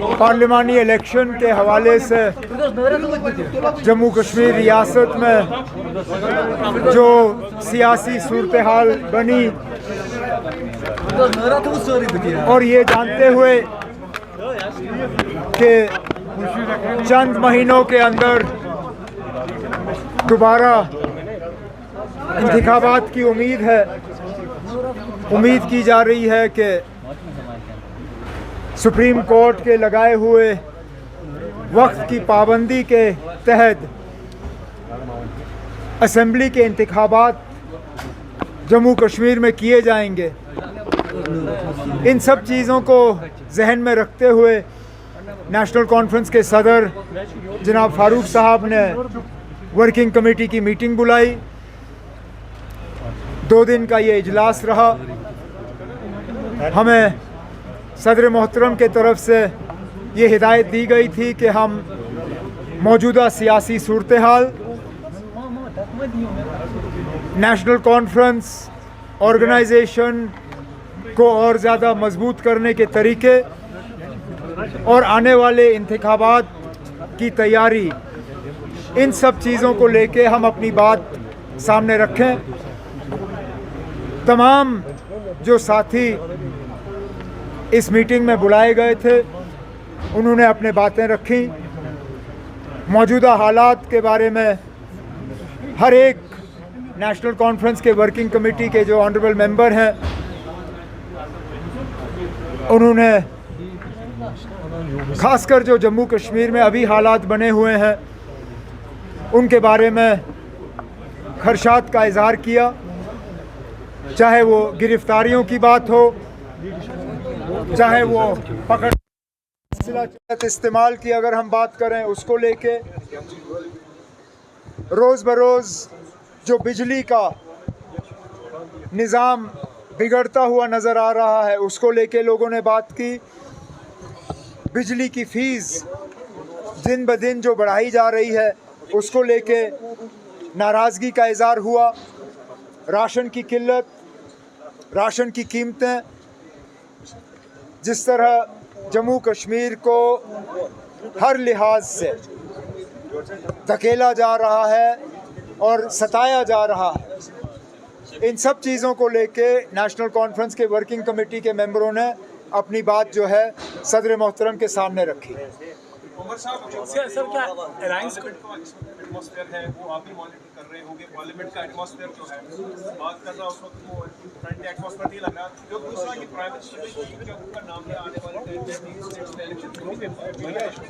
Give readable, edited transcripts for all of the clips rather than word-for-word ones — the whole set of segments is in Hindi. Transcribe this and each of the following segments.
पार्लिमानी इलेक्शन के हवाले से जम्मू कश्मीर रियासत में जो सियासी सूरत हाल बनी और ये जानते हुए कि चंद महीनों के अंदर दोबारा इंतखाबात की उम्मीद की जा रही है कि सुप्रीम कोर्ट के लगाए हुए वक्त की पाबंदी के तहत असेंबली के इंतखाबात जम्मू कश्मीर में किए जाएंगे। इन सब चीज़ों को जहन में रखते हुए नेशनल कॉन्फ्रेंस के सदर जनाब फारूक साहब ने वर्किंग कमेटी की मीटिंग बुलाई। 2 दिन का ये इजलास रहा। हमें सदर मोहतरम के तरफ से ये हिदायत दी गई थी कि हम मौजूदा सियासी सूरत हाल, नेशनल कॉन्फ्रेंस ऑर्गेनाइजेशन को और ज़्यादा मजबूत करने के तरीके और आने वाले इंतखाबात की तैयारी, इन सब चीज़ों को लेके हम अपनी बात सामने रखें। तमाम जो साथी इस मीटिंग में बुलाए गए थे उन्होंने अपने बातें रखी। मौजूदा हालात के बारे में हर एक नेशनल कॉन्फ्रेंस के वर्किंग कमेटी के जो ऑनरेबल मेंबर हैं उन्होंने खासकर जो जम्मू कश्मीर में अभी हालात बने हुए हैं उनके बारे में खदशात का इजहार किया। चाहे वो गिरफ्तारियों की बात हो, चाहे वो पकड़ इस्तेमाल की अगर हम बात करें उसको लेके, रोज़ बरोज़ जो बिजली का निज़ाम बिगड़ता हुआ नज़र आ रहा है उसको लेके लोगों ने बात की। बिजली की फ़ीस दिन ब दिन जो बढ़ाई जा रही है उसको लेके नाराज़गी का इज़हार हुआ। राशन की किल्लत, राशन की कीमतें, जिस तरह जम्मू कश्मीर को हर लिहाज से धकेला जा रहा है और सताया जा रहा है, इन सब चीज़ों को लेके नेशनल कॉन्फ्रेंस के वर्किंग कमेटी के मेंबरों ने अपनी बात जो है सदर मोहतरम के सामने रखी। सर क्या अलायंस एटमॉस्फेयर है वो आप भी मॉनिटर कर रहे होंगे? पार्लियामेंट का एटमॉस्फेयर जो है बात कर रहा उस वक्त वो फ्रंट एटमॉस्फेयर नहीं लग रहा। जो दूसरा कि प्राइम मिनिस्टर का नाम है आने वाले इलेक्शन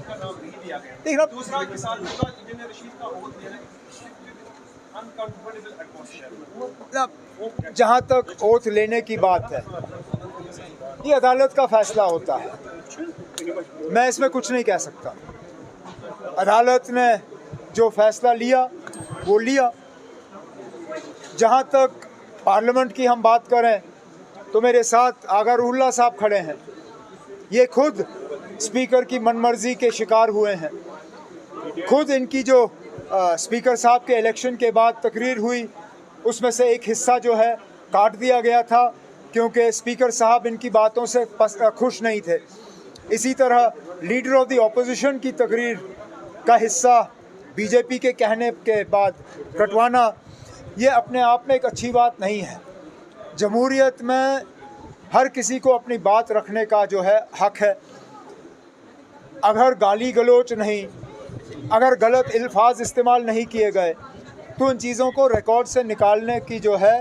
का नाम नहीं दिया गया। दूसरा के साथ इंजीनियर रशीद का वोट देना अनकंफर्टेबल एटमॉस्फेयर। जहाँ तक ओथ लेने की बात है ये अदालत का फैसला होता है, मैं इसमें कुछ नहीं कह सकता। अदालत ने जो फैसला लिया वो लिया। जहाँ तक पार्लियामेंट की हम बात करें तो मेरे साथ आगा रुहुल्लाह साहब खड़े हैं। ये खुद स्पीकर की मनमर्जी के शिकार हुए हैं। खुद इनकी जो स्पीकर साहब के इलेक्शन के बाद तकरीर हुई उसमें से एक हिस्सा जो है काट दिया गया था क्योंकि स्पीकर साहब इनकी बातों से खुश नहीं थे। इसी तरह लीडर ऑफ द ऑपोजिशन की तकरीर का हिस्सा बीजेपी के कहने के बाद कटवाना, ये अपने आप में एक अच्छी बात नहीं है। जमहूरियत में हर किसी को अपनी बात रखने का जो है हक है। अगर गाली गलोच नहीं, अगर गलत अल्फाज इस्तेमाल नहीं किए गए तो उन चीज़ों को रिकॉर्ड से निकालने की जो है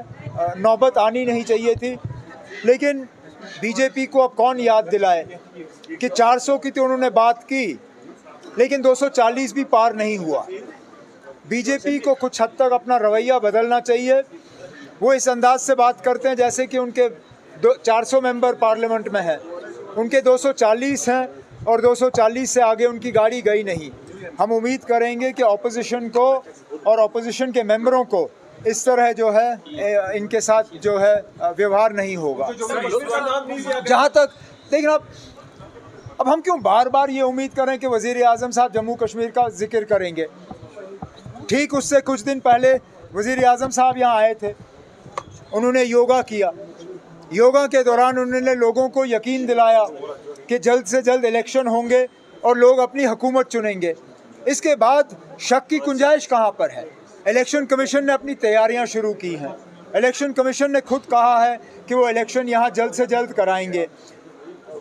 नौबत आनी नहीं चाहिए थी। लेकिन बीजेपी को अब कौन याद दिलाए कि 400 की तो उन्होंने बात की लेकिन 240 भी पार नहीं हुआ। बीजेपी को कुछ हद तक अपना रवैया बदलना चाहिए। वो इस अंदाज से बात करते हैं जैसे कि उनके 400 मेंबर पार्लियामेंट में हैं, उनके 240 हैं और 240 से आगे उनकी गाड़ी गई नहीं। हम उम्मीद करेंगे कि ऑपोजिशन को और ऑपोजिशन के मेंबरों को इस तरह जो है इनके साथ जो है व्यवहार नहीं होगा। जहाँ तक देखिए अब हम क्यों बार बार ये उम्मीद करें कि वज़ीर आज़म साहब जम्मू कश्मीर का जिक्र करेंगे। ठीक उससे कुछ दिन पहले वज़ीर आज़म साहब यहाँ आए थे, उन्होंने योगा किया। योगा के दौरान उन्होंने लोगों को यकीन दिलाया कि जल्द से जल्द इलेक्शन होंगे और लोग अपनी हुकूमत चुनेंगे। इसके बाद शक की गुंजाइश कहाँ पर है? इलेक्शन कमीशन ने अपनी तैयारियां शुरू की हैं। इलेक्शन कमीशन ने खुद कहा है कि वो इलेक्शन यहाँ जल्द से जल्द कराएंगे।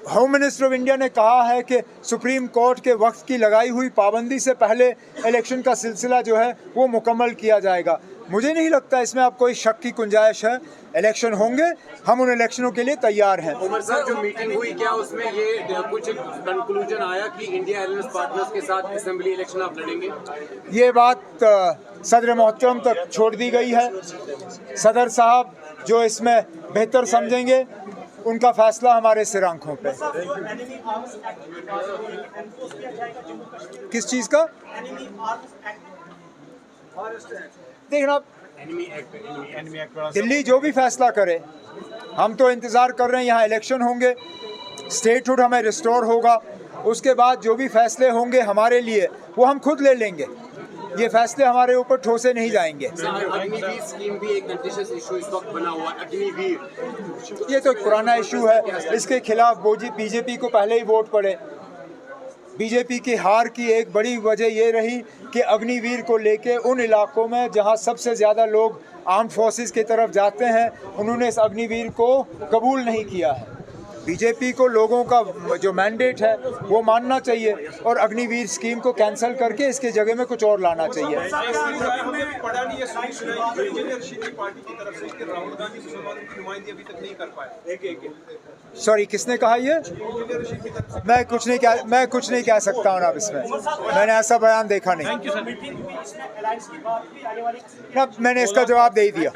होम मिनिस्टर ऑफ इंडिया ने कहा है कि सुप्रीम कोर्ट के वक्त की लगाई हुई पाबंदी से पहले इलेक्शन का सिलसिला जो है वो मुकम्मल किया जाएगा। मुझे नहीं लगता इसमें अब कोई शक की गुंजाइश है। इलेक्शन होंगे, हम उन इलेक्शनों के लिए तैयार हैं। उमर साहब, जो मीटिंग हुई क्या उसमें ये कुछ कंक्लूजन आया कि इंडिया अलायंस पार्टनर्स के साथ असेंबली इलेक्शन आप लड़ेंगे? ये बात सदर मोहतरम तक छोड़ दी गई है। सदर साहब जो इसमें बेहतर समझेंगे उनका फैसला हमारे सिर आंखों पे। किस चीज़ का? देखना, दिल्ली जो भी फैसला करे, हम तो इंतज़ार कर रहे हैं। यहाँ इलेक्शन होंगे, स्टेटहुड हमें रिस्टोर होगा, उसके बाद जो भी फैसले होंगे हमारे लिए वो हम खुद ले लेंगे। ये फैसले हमारे ऊपर ठोसे नहीं जाएंगे। अग्निवीर स्कीम भी एक कंटेस्टेड इशू इस वक्त बना हुआ है। अग्निवीर ये तो एक पुराना इशू है, इसके खिलाफ बीजेपी को पहले ही वोट पड़े। बीजेपी की हार की एक बड़ी वजह ये रही कि अग्निवीर को लेके उन इलाकों में जहां सबसे ज़्यादा लोग आर्म फोर्सेस की तरफ जाते हैं, उन्होंने इस अग्निवीर को कबूल नहीं किया है। बीजेपी को लोगों का जो मैंडेट है वो मानना चाहिए और अग्निवीर स्कीम को कैंसिल करके इसके जगह में कुछ और लाना चाहिए। हमने पढ़ा नहीं है, सुनी सुनाई जो इंजीनियर की पार्टी की तरफ से कि राहुल गांधी मुसलमानों की नुमाइंदगी अभी तक नहीं कर पाए। सॉरी, किसने कहा ये? मैं कुछ नहीं कह सकता हूँ अब इसमें। मैंने ऐसा बयान देखा नहीं। मैंने इसका जवाब दे दिया।